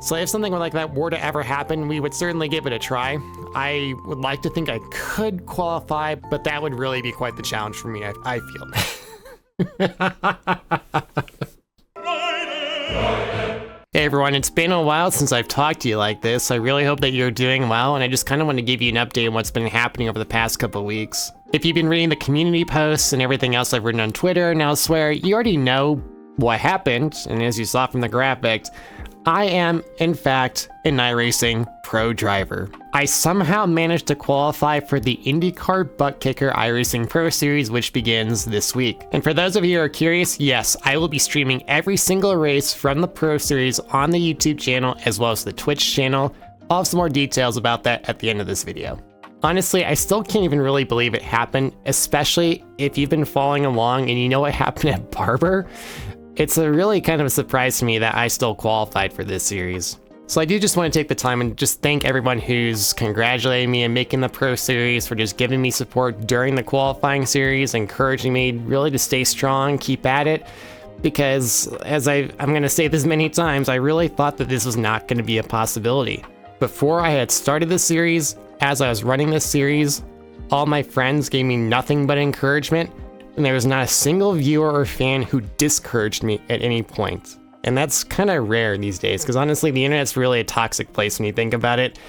So if something like that were to ever happen, we would certainly give it a try. I would like to think I could qualify, but that would really be quite the challenge for me, I feel. Hey everyone, it's been a while since I've talked to you like this. I really hope that you're doing well, and I just kind of want to give you an update on what's been happening over the past couple of weeks. If you've been reading the community posts and everything else I've written on Twitter and elsewhere, you already know what happened, and as you saw from the graphics, I am, in fact, an iRacing pro driver. I somehow managed to qualify for the INDYCAR ButtKicker iRacing Pro Series, which begins this week. And for those of you who are curious, yes, I will be streaming every single race from the Pro Series on the YouTube channel as well as the Twitch channel. I'll have some more details about that at the end of this video. Honestly, I still can't even really believe it happened, especially if you've been following along and you know what happened at Barber. It's a really kind of a surprise to me that I still qualified for this series. So I do just want to take the time and just thank everyone who's congratulating me and making the Pro Series, for just giving me support during the qualifying series, encouraging me really to stay strong, keep at it, because as I'm going to say this many times, I really thought that this was not going to be a possibility. Before I had started the series, as I was running this series, all my friends gave me nothing but encouragement, and there was not a single viewer or fan who discouraged me at any point. And that's kind of rare these days, because honestly, the internet's really a toxic place when you think about it.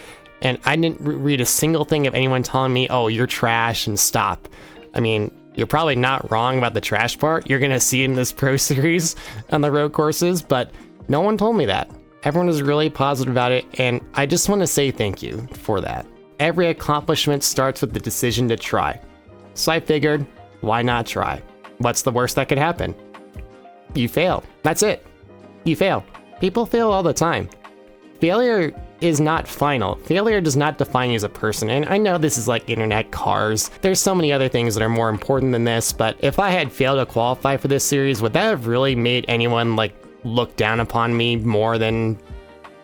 And I didn't read a single thing of anyone telling me, oh, you're trash and stop. I mean, you're probably not wrong about the trash part. You're going to see in this Pro Series on the road courses, but no one told me that. Everyone was really positive about it, and I just want to say thank you for that. Every accomplishment starts with the decision to try. So I figured, why not try? What's the worst that could happen? You fail. That's it. You fail. People fail all the time. Failure is not final. Failure does not define you as a person. And I know this is like internet, cars. There's so many other things that are more important than this, but if I had failed to qualify for this series, would that have really made anyone like look down upon me more than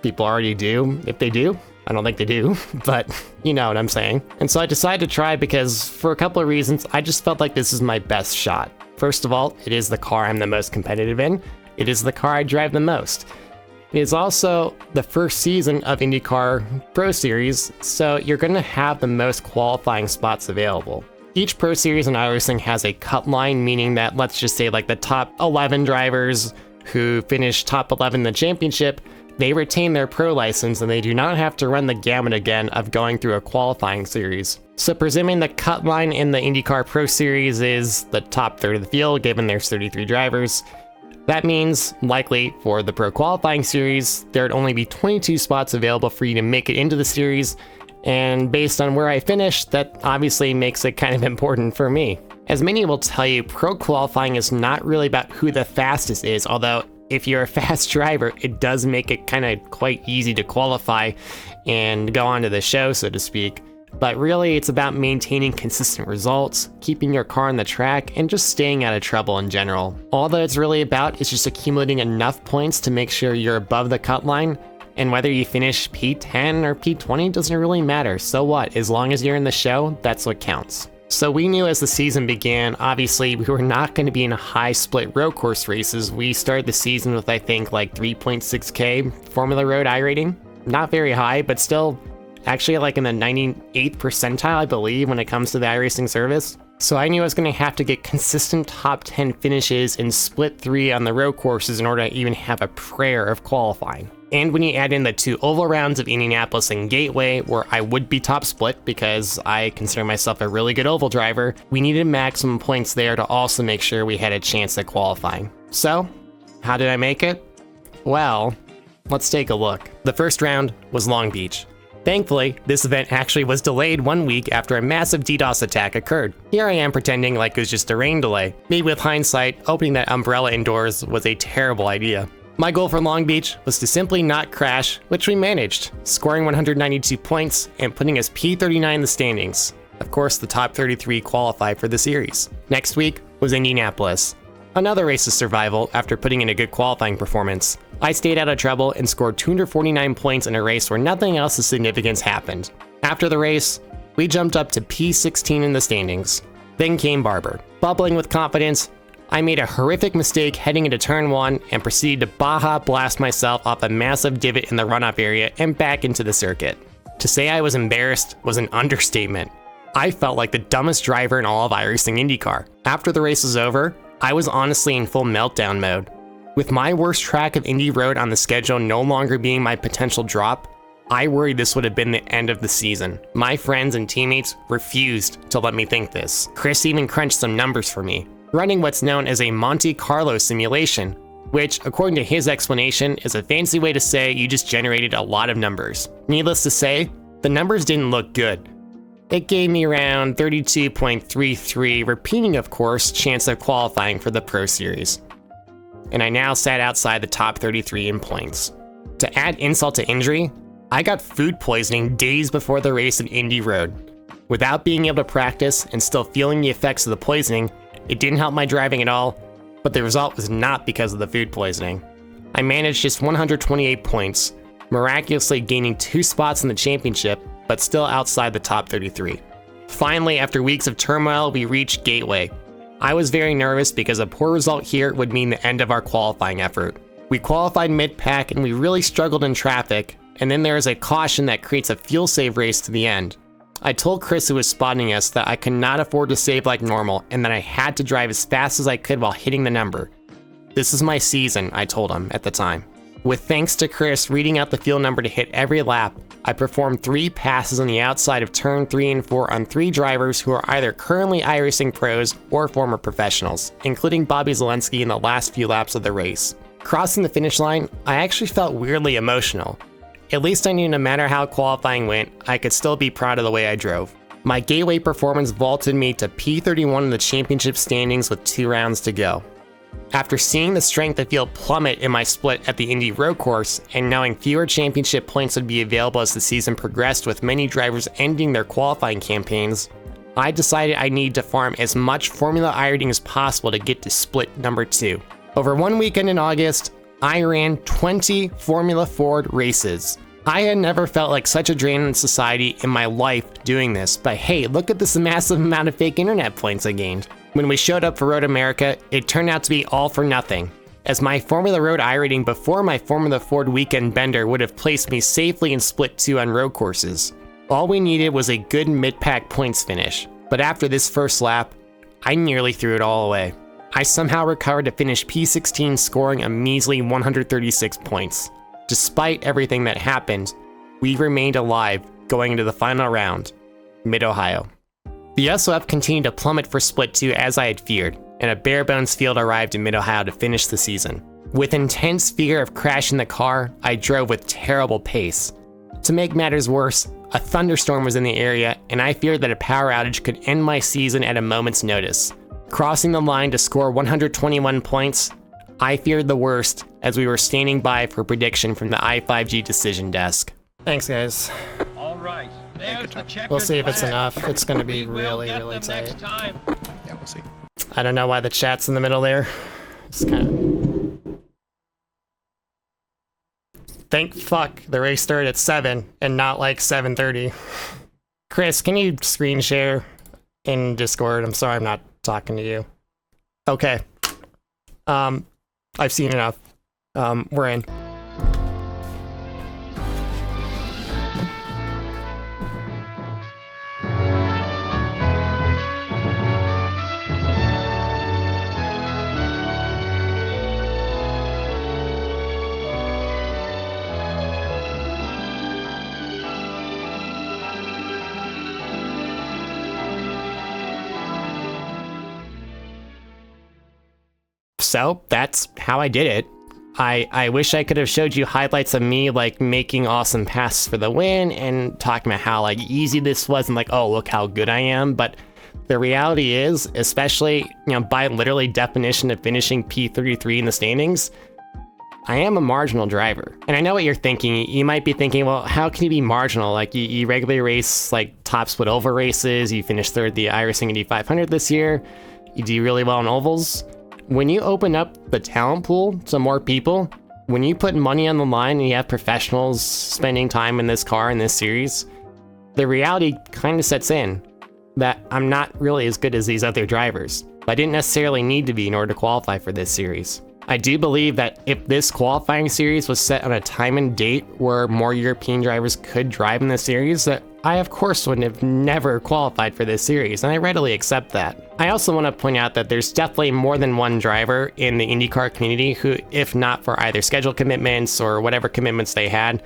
people already do? If they do? I don't think they do, but you know what I'm saying. And so I decided to try because for a couple of reasons, I just felt like this is my best shot. First of all, it is the car I'm the most competitive in. It is the car I drive the most. It is also the first season of INDYCAR Pro Series, so you're going to have the most qualifying spots available. Each Pro Series in iRacing has a cut line, meaning that let's just say like the top 11 drivers who finish top 11 in the championship, they retain their pro license and they do not have to run the gamut again of going through a qualifying series. So presuming the cut line in the INDYCAR Pro Series is the top third of the field, given there's 33 drivers, that means, likely, for the Pro Qualifying Series, there'd only be 22 spots available for you to make it into the series, and based on where I finished, that obviously makes it kind of important for me. As many will tell you, Pro Qualifying is not really about who the fastest is, although if you're a fast driver, it does make it kind of quite easy to qualify and go on to the show, so to speak. But really, it's about maintaining consistent results, keeping your car on the track, and just staying out of trouble in general. All that it's really about is just accumulating enough points to make sure you're above the cut line, and whether you finish P10 or P20 doesn't really matter. So what? As long as you're in the show, that's what counts. So we knew as the season began, obviously we were not going to be in high split road course races. We started the season with I think like 3.6k Formula Road I rating. Not very high, but still actually like in the 98th percentile, I believe, when it comes to the iRacing service. So I knew I was going to have to get consistent top 10 finishes in split 3 on the road courses in order to even have a prayer of qualifying. And when you add in the 2 oval rounds of Indianapolis and Gateway, where I would be top split because I consider myself a really good oval driver, we needed maximum points there to also make sure we had a chance at qualifying. So, how did I make it? Well, let's take a look. The first round was Long Beach. Thankfully, this event actually was delayed 1 week after a massive DDoS attack occurred. Here I am pretending like it was just a rain delay. Maybe with hindsight, opening that umbrella indoors was a terrible idea. My goal for Long Beach was to simply not crash, which we managed, scoring 192 points and putting us P39 in the standings. Of course, the top 33 qualified for the series. Next week was Indianapolis. Another race of survival after putting in a good qualifying performance. I stayed out of trouble and scored 249 points in a race where nothing else of significance happened. After the race, we jumped up to P16 in the standings. Then came Barber. Bubbling with confidence, I made a horrific mistake heading into turn 1 and proceeded to Baja blast myself off a massive divot in the runoff area and back into the circuit. To say I was embarrassed was an understatement. I felt like the dumbest driver in all of iRacing IndyCar. After the race was over, I was honestly in full meltdown mode. With my worst track of Indy Road on the schedule no longer being my potential drop, I worried this would have been the end of the season. My friends and teammates refused to let me think this. Chris even crunched some numbers for me, running what's known as a Monte Carlo simulation, which, according to his explanation, is a fancy way to say you just generated a lot of numbers. Needless to say, the numbers didn't look good. It gave me around 32.33, repeating of course, chance of qualifying for the Pro Series. And I now sat outside the top 33 in points. To add insult to injury, I got food poisoning days before the race at Indy Road. Without being able to practice and still feeling the effects of the poisoning, it didn't help my driving at all, but the result was not because of the food poisoning. I managed just 128 points, miraculously gaining 2 spots in the championship, but still outside the top 33. Finally, after weeks of turmoil, we reached Gateway. I was very nervous because a poor result here would mean the end of our qualifying effort. We qualified mid-pack and we really struggled in traffic, and then there is a caution that creates a fuel save race to the end. I told Chris, who was spotting us, that I could not afford to save like normal and that I had to drive as fast as I could while hitting the number. This is my season, I told him at the time. With thanks to Chris reading out the fuel number to hit every lap, I performed 3 passes on the outside of turn 3 and 4 on 3 drivers who are either currently iRacing pros or former professionals, including Bobby Zelensky in the last few laps of the race. Crossing the finish line, I actually felt weirdly emotional. At least I knew no matter how qualifying went, I could still be proud of the way I drove. My Gateway performance vaulted me to P31 in the championship standings with 2 rounds to go. After seeing the strength of field plummet in my split at the Indy Road Course, and knowing fewer championship points would be available as the season progressed with many drivers ending their qualifying campaigns, I decided I needed to farm as much Formula I rating as possible to get to split number 2. Over one weekend in August, I ran 20 Formula Ford races. I had never felt like such a drain on society in my life doing this, but hey, look at this massive amount of fake internet points I gained. When we showed up for Road America, it turned out to be all for nothing, as my Formula Road I rating before my Formula Ford weekend bender would have placed me safely in split 2 on road courses. All we needed was a good mid-pack points finish, but after this first lap, I nearly threw it all away. I somehow recovered to finish P16 scoring a measly 136 points. Despite everything that happened, we remained alive going into the final round, Mid-Ohio. The SOF continued to plummet for split 2 as I had feared, and a bare-bones field arrived in Mid-Ohio to finish the season. With intense fear of crashing the car, I drove with terrible pace. To make matters worse, a thunderstorm was in the area, and I feared that a power outage could end my season at a moment's notice. Crossing the line to score 121 points, I feared the worst as we were standing by for prediction from the I5G decision desk. Thanks, guys. All right. There's the checkered We'll see if it's flag. enough. It's going to be We will really, get really them next tight. time. Yeah, we'll see. I don't know why the chat's in the middle there. It's kind of... Thank fuck the race started at 7 and not like 7:30. Chris, can you screen share in Discord? I'm sorry I'm not talking to you. Okay. I've seen enough. We're in. So that's how I did it. I wish I could have showed you highlights of me like making awesome passes for the win and talking about how like easy this was and like, oh, look how good I am. But the reality is, especially, by literally definition of finishing P33 in the standings, I am a marginal driver. And I know what you're thinking. You might be thinking, well, how can you be marginal? Like you regularly race like top split oval races. You finished third at the iRacing Indy 500 this year. You do really well in ovals. When you open up the talent pool to more people, when you put money on the line and you have professionals spending time in this car in this series, the reality kind of sets in that I'm not really as good as these other drivers. but I didn't necessarily need to be in order to qualify for this series. I do believe that if this qualifying series was set on a time and date where more European drivers could drive in the series, that I of course would have never qualified for this series, and I readily accept that. I also want to point out that there's definitely more than one driver in the IndyCar community who, if not for either schedule commitments or whatever commitments they had,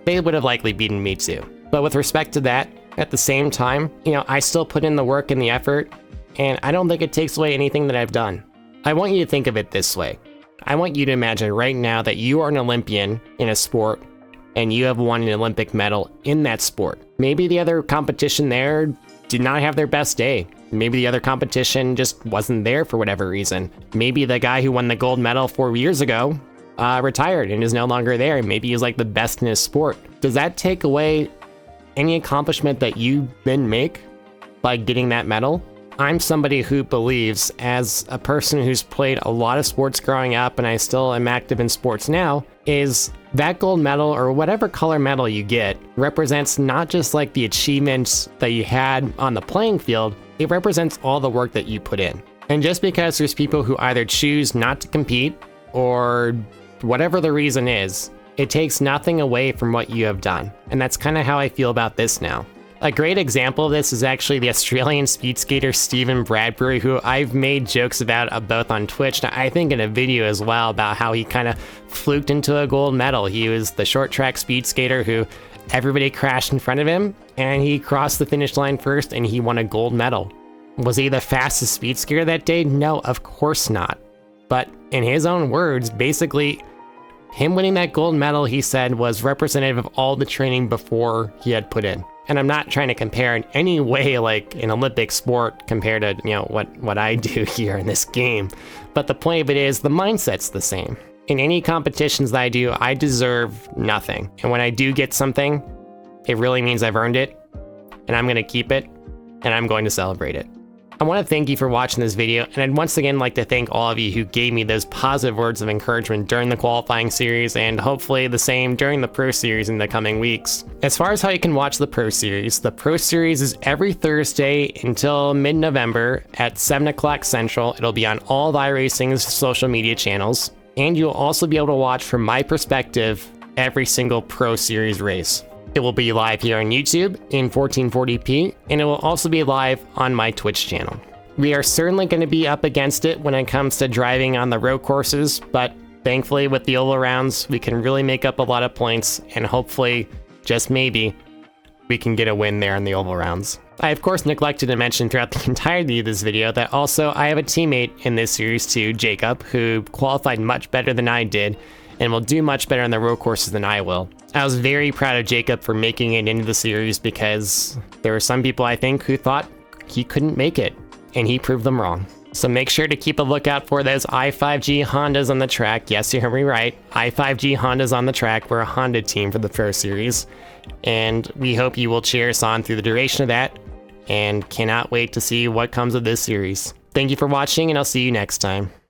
they would have likely beaten me too. But with respect to that, at the same time, I still put in the work and the effort, and I don't think it takes away anything that I've done. I want you to think of it this way. I want you to imagine right now that you are an Olympian in a sport and you have won an Olympic medal in that sport. Maybe the other competition there did not have their best day. Maybe the other competition just wasn't there for whatever reason. Maybe the guy who won the gold medal 4 years ago retired and is no longer there. Maybe he's like the best in his sport. Does that take away any accomplishment that you then make by getting that medal? I'm somebody who believes, as a person who's played a lot of sports growing up and I still am active in sports now, is that gold medal or whatever color medal you get represents not just like the achievements that you had on the playing field, it represents all the work that you put in. And just because there's people who either choose not to compete or whatever the reason is, it takes nothing away from what you have done. And that's kind of how I feel about this now. A great example of this is actually the Australian speed skater Stephen Bradbury, who I've made jokes about both on Twitch and I think in a video as well about how he kind of fluked into a gold medal. He was the short track speed skater who everybody crashed in front of him and he crossed the finish line first and he won a gold medal. Was he the fastest speed skater that day? No, of course not. But in his own words, basically, him winning that gold medal, he said, was representative of all the training before he had put in. And I'm not trying to compare in any way like an Olympic sport compared to, what I do here in this game. But the point of it is the mindset's the same. In any competitions that I do, I deserve nothing. And when I do get something, it really means I've earned it, and I'm going to keep it, and I'm going to celebrate it. I want to thank you for watching this video, and I'd once again like to thank all of you who gave me those positive words of encouragement during the qualifying series, and hopefully the same during the Pro Series in the coming weeks. As far as how you can watch the Pro Series is every Thursday until mid-November at 7 o'clock Central. It'll be on all of iRacing's social media channels, and you'll also be able to watch from my perspective every single Pro Series race. It will be live here on YouTube in 1440p, and it will also be live on my Twitch channel. We are certainly going to be up against it when it comes to driving on the road courses, but thankfully with the oval rounds, we can really make up a lot of points, and hopefully, just maybe, we can get a win there in the oval rounds. I of course neglected to mention throughout the entirety of this video that also I have a teammate in this series too, Jacob, who qualified much better than I did, and will do much better on the road courses than I will. I was very proud of Jacob for making it into the series because there were some people I think who thought he couldn't make it, and he proved them wrong. So make sure to keep a lookout for those I5G Hondas on the track. Yes, you heard me right. I5G Hondas on the track. We're a Honda team for the Pro Series, and we hope you will cheer us on through the duration of that, and cannot wait to see what comes of this series. Thank you for watching, and I'll see you next time.